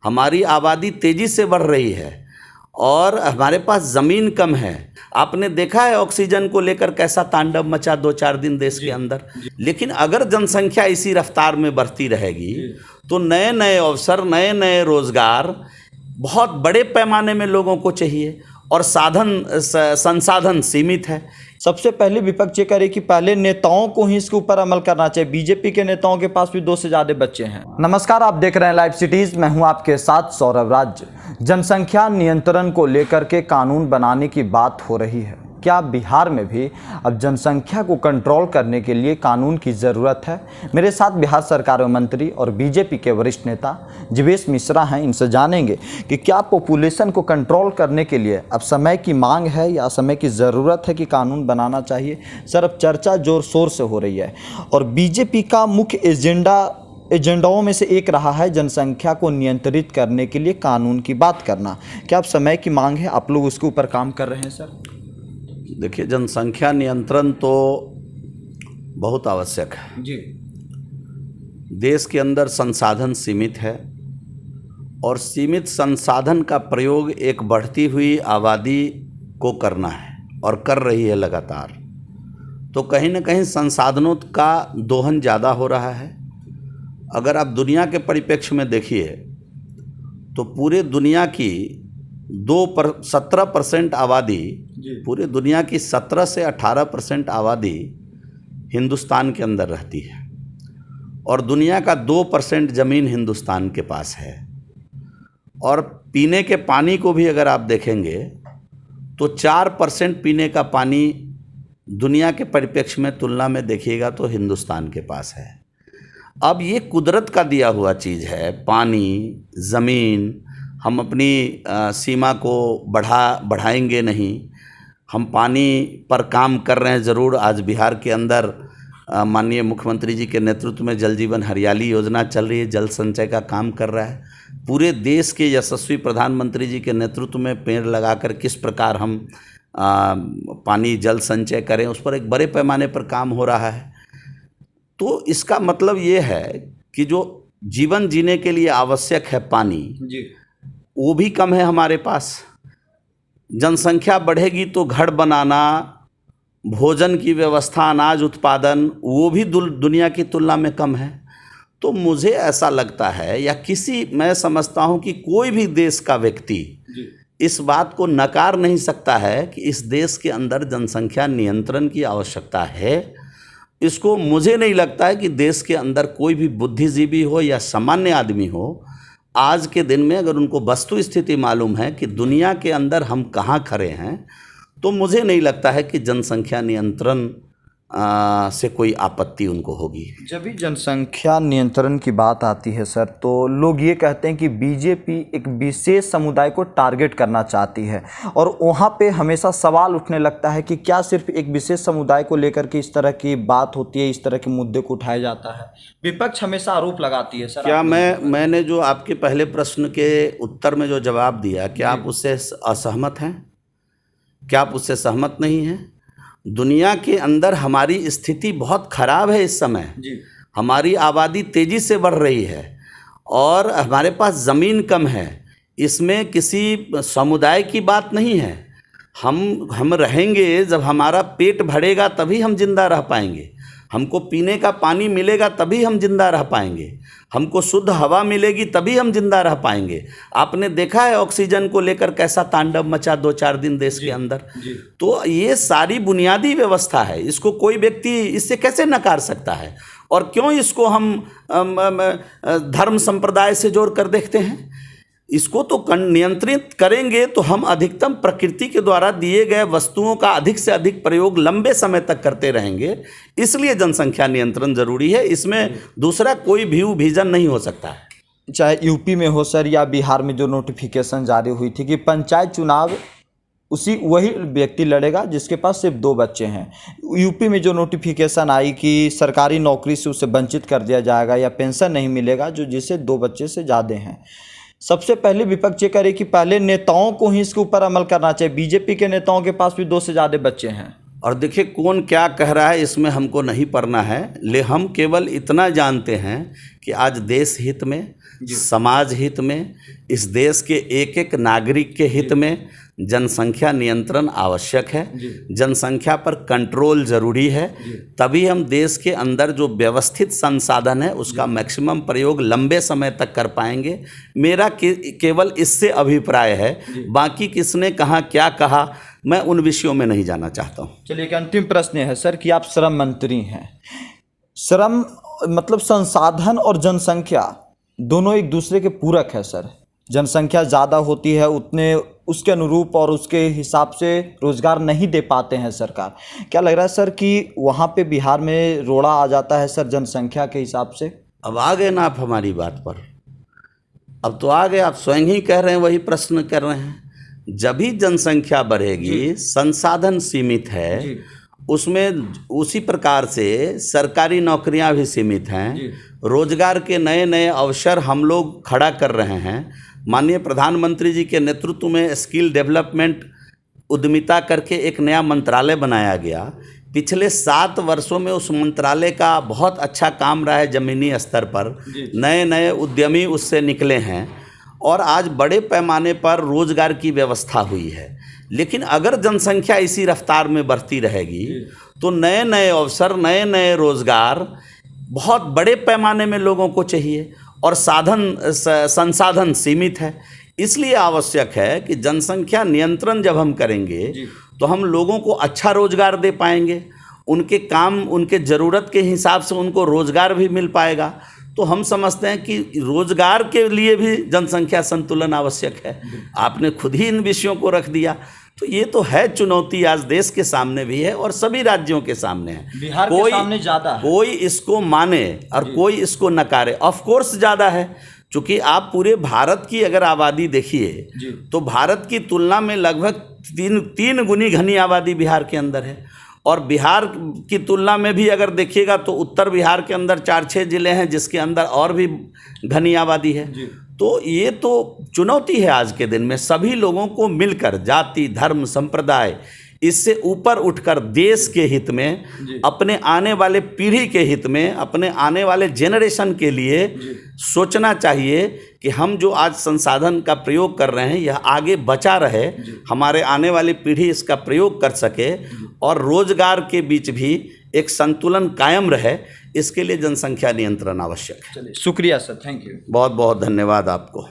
हमारी आबादी तेज़ी से बढ़ रही है और हमारे पास ज़मीन कम है। आपने देखा है ऑक्सीजन को लेकर कैसा तांडव मचा 2-4 दिन देश के अंदर। लेकिन अगर जनसंख्या इसी रफ्तार में बढ़ती रहेगी तो नए नए अवसर, नए नए रोज़गार बहुत बड़े पैमाने में लोगों को चाहिए और संसाधन सीमित है। सबसे पहले विपक्ष ये करे कि पहले नेताओं को ही इसके ऊपर अमल करना चाहिए। बीजेपी के नेताओं के पास भी 2 से ज़्यादा बच्चे हैं। नमस्कार, आप देख रहे हैं लाइव सिटीज़। मैं हूं आपके साथ सौरभ राज्य। जनसंख्या नियंत्रण को लेकर के कानून बनाने की बात हो रही है। क्या बिहार में भी अब जनसंख्या को कंट्रोल करने के लिए कानून की ज़रूरत है? मेरे साथ बिहार सरकार में मंत्री और बीजेपी के वरिष्ठ नेता जीवेश मिश्रा हैं। इनसे जानेंगे कि क्या पॉपुलेशन को कंट्रोल करने के लिए अब समय की मांग है या समय की ज़रूरत है कि कानून बनाना चाहिए। सर, अब चर्चा ज़ोर शोर से हो रही है और बीजेपी का मुख्य एजेंडाओं में से एक रहा है जनसंख्या को नियंत्रित करने के लिए कानून की बात करना। क्या अब समय की मांग है, आप लोग उसके ऊपर काम कर रहे हैं? सर देखिए, जनसंख्या नियंत्रण तो बहुत आवश्यक है जी। देश के अंदर संसाधन सीमित है और सीमित संसाधन का प्रयोग एक बढ़ती हुई आबादी को करना है और कर रही है लगातार। तो कहीं ना कहीं संसाधनों का दोहन ज़्यादा हो रहा है। अगर आप दुनिया के परिप्रेक्ष्य में देखिए तो पूरे दुनिया की 17% आबादी, पूरे दुनिया की 17 से 18% आबादी हिंदुस्तान के अंदर रहती है और दुनिया का 2% ज़मीन हिंदुस्तान के पास है। और पीने के पानी को भी अगर आप देखेंगे तो 4% पीने का पानी दुनिया के परिप्रेक्ष्य में तुलना में देखिएगा तो हिंदुस्तान के पास है। अब ये कुदरत का दिया हुआ चीज़ है, पानी, ज़मीन। हम अपनी सीमा को बढ़ाएंगे नहीं। हम पानी पर काम कर रहे हैं ज़रूर। आज बिहार के अंदर माननीय मुख्यमंत्री जी के नेतृत्व में जल जीवन हरियाली योजना चल रही है, जल संचय का काम कर रहा है। पूरे देश के यशस्वी प्रधानमंत्री जी के नेतृत्व में पेड़ लगाकर किस प्रकार हम पानी जल संचय करें, उस पर एक बड़े पैमाने पर काम हो रहा है। तो इसका मतलब ये है कि जो जीवन जीने के लिए आवश्यक है पानी जी, वो भी कम है हमारे पास। जनसंख्या बढ़ेगी तो घर बनाना, भोजन की व्यवस्था, अनाज उत्पादन, वो भी दुनिया की तुलना में कम है। तो मुझे ऐसा लगता है या मैं समझता हूँ कि कोई भी देश का व्यक्ति इस बात को नकार नहीं सकता है कि इस देश के अंदर जनसंख्या नियंत्रण की आवश्यकता है। इसको मुझे नहीं लगता है कि देश के अंदर कोई भी बुद्धिजीवी हो या सामान्य आदमी हो, आज के दिन में अगर उनको वस्तु स्थिति मालूम है कि दुनिया के अंदर हम कहाँ खड़े हैं, तो मुझे नहीं लगता है कि जनसंख्या नियंत्रण से कोई आपत्ति उनको होगी। जब भी जनसंख्या नियंत्रण की बात आती है सर, तो लोग ये कहते हैं कि बीजेपी एक विशेष समुदाय को टारगेट करना चाहती है और वहाँ पे हमेशा सवाल उठने लगता है कि क्या सिर्फ एक विशेष समुदाय को लेकर के इस तरह की बात होती है, इस तरह के मुद्दे को उठाया जाता है? विपक्ष हमेशा आरोप लगाती है। सर, क्या मैंने जो आपके पहले प्रश्न के उत्तर में जो जवाब दिया, क्या आप उससे असहमत हैं? क्या आप उससे सहमत नहीं हैं? दुनिया के अंदर हमारी स्थिति बहुत ख़राब है इस समय जी। हमारी आबादी तेज़ी से बढ़ रही है और हमारे पास ज़मीन कम है। इसमें किसी समुदाय की बात नहीं है। हम रहेंगे, जब हमारा पेट भरेगा तभी हम जिंदा रह पाएंगे। हमको पीने का पानी मिलेगा तभी हम जिंदा रह पाएंगे। हमको शुद्ध हवा मिलेगी तभी हम जिंदा रह पाएंगे। आपने देखा है ऑक्सीजन को लेकर कैसा तांडव मचा 2-4 दिन देश के अंदर। तो ये सारी बुनियादी व्यवस्था है, इसको कोई व्यक्ति इससे कैसे नकार सकता है? और क्यों इसको हम धर्म संप्रदाय से जोड़ कर देखते हैं? इसको तो नियंत्रित करेंगे तो हम अधिकतम प्रकृति के द्वारा दिए गए वस्तुओं का अधिक से अधिक प्रयोग लंबे समय तक करते रहेंगे। इसलिए जनसंख्या नियंत्रण जरूरी है। इसमें दूसरा कोई विजन नहीं हो सकता है। चाहे यूपी में हो सर या बिहार में जो नोटिफिकेशन जारी हुई थी कि पंचायत चुनाव वही व्यक्ति लड़ेगा जिसके पास सिर्फ 2 बच्चे हैं। यूपी में जो नोटिफिकेशन आई कि सरकारी नौकरी से उसे वंचित कर दिया जाएगा या पेंशन नहीं मिलेगा जिसे 2 बच्चे से ज़्यादा हैं। सबसे पहले विपक्ष ये करे कि पहले नेताओं को ही इसके ऊपर अमल करना चाहिए। बीजेपी के नेताओं के पास भी 2 से ज़्यादा बच्चे हैं। और देखिए कौन क्या कह रहा है इसमें हमको नहीं पड़ना है, ले हम केवल इतना जानते हैं कि आज देश हित में, समाज हित में, इस देश के एक एक नागरिक के हित में जनसंख्या नियंत्रण आवश्यक है। जनसंख्या पर कंट्रोल ज़रूरी है, तभी हम देश के अंदर जो व्यवस्थित संसाधन है उसका मैक्सिमम प्रयोग लंबे समय तक कर पाएंगे। मेरा केवल इससे अभिप्राय है, बाकी किसने कहा क्या कहा मैं उन विषयों में नहीं जाना चाहता हूँ। चलिए एक अंतिम प्रश्न है सर कि आप श्रम मंत्री हैं, श्रम मतलब संसाधन और जनसंख्या दोनों एक दूसरे के पूरक है सर। जनसंख्या ज़्यादा होती है उतने उसके अनुरूप और उसके हिसाब से रोज़गार नहीं दे पाते हैं सरकार। क्या लग रहा है सर कि वहाँ पे बिहार में रोड़ा आ जाता है सर जनसंख्या के हिसाब से? अब आ गए ना आप हमारी बात पर, अब तो आ गए, आप स्वयं ही कह रहे हैं, वही प्रश्न कर रहे हैं। जब भी जनसंख्या बढ़ेगी, संसाधन सीमित है, उसमें उसी प्रकार से सरकारी नौकरियां भी सीमित हैं, रोजगार के नए नए अवसर हम लोग खड़ा कर रहे हैं। माननीय प्रधानमंत्री जी के नेतृत्व में स्किल डेवलपमेंट उद्यमिता करके एक नया मंत्रालय बनाया गया। पिछले 7 वर्षों में उस मंत्रालय का बहुत अच्छा काम रहा है, ज़मीनी स्तर पर नए नए उद्यमी उससे निकले हैं और आज बड़े पैमाने पर रोजगार की व्यवस्था हुई है। लेकिन अगर जनसंख्या इसी रफ्तार में बढ़ती रहेगी तो नए नए अवसर, नए नए रोजगार बहुत बड़े पैमाने में लोगों को चाहिए और संसाधन सीमित है। इसलिए आवश्यक है कि जनसंख्या नियंत्रण जब हम करेंगे तो हम लोगों को अच्छा रोजगार दे पाएंगे, उनके काम, उनके ज़रूरत के हिसाब से उनको रोजगार भी मिल पाएगा। तो हम समझते हैं कि रोजगार के लिए भी जनसंख्या संतुलन आवश्यक है। आपने खुद ही इन विषयों को रख दिया, तो ये तो है चुनौती, आज देश के सामने भी है और सभी राज्यों के सामने है। बिहार के सामने ज़्यादा है, कोई इसको माने और कोई इसको नकारे, ऑफ कोर्स ज़्यादा है। चूँकि आप पूरे भारत की अगर आबादी देखिए तो भारत की तुलना में लगभग 3 गुनी घनी आबादी बिहार के अंदर है। और बिहार की तुलना में भी अगर देखिएगा तो उत्तर बिहार के अंदर 4-6 ज़िले हैं जिसके अंदर और भी घनी आबादी है। तो ये तो चुनौती है आज के दिन में, सभी लोगों को मिलकर जाति, धर्म, संप्रदाय, इससे ऊपर उठकर देश के हित में, अपने आने वाले पीढ़ी के हित में, अपने आने वाले जेनरेशन के लिए सोचना चाहिए कि हम जो आज संसाधन का प्रयोग कर रहे हैं यह आगे बचा रहे, हमारे आने वाली पीढ़ी इसका प्रयोग कर सके और रोजगार के बीच भी एक संतुलन कायम रहे। इसके लिए जनसंख्या नियंत्रण आवश्यक है। चलिए शुक्रिया सर, थैंक यू। बहुत बहुत धन्यवाद आपको।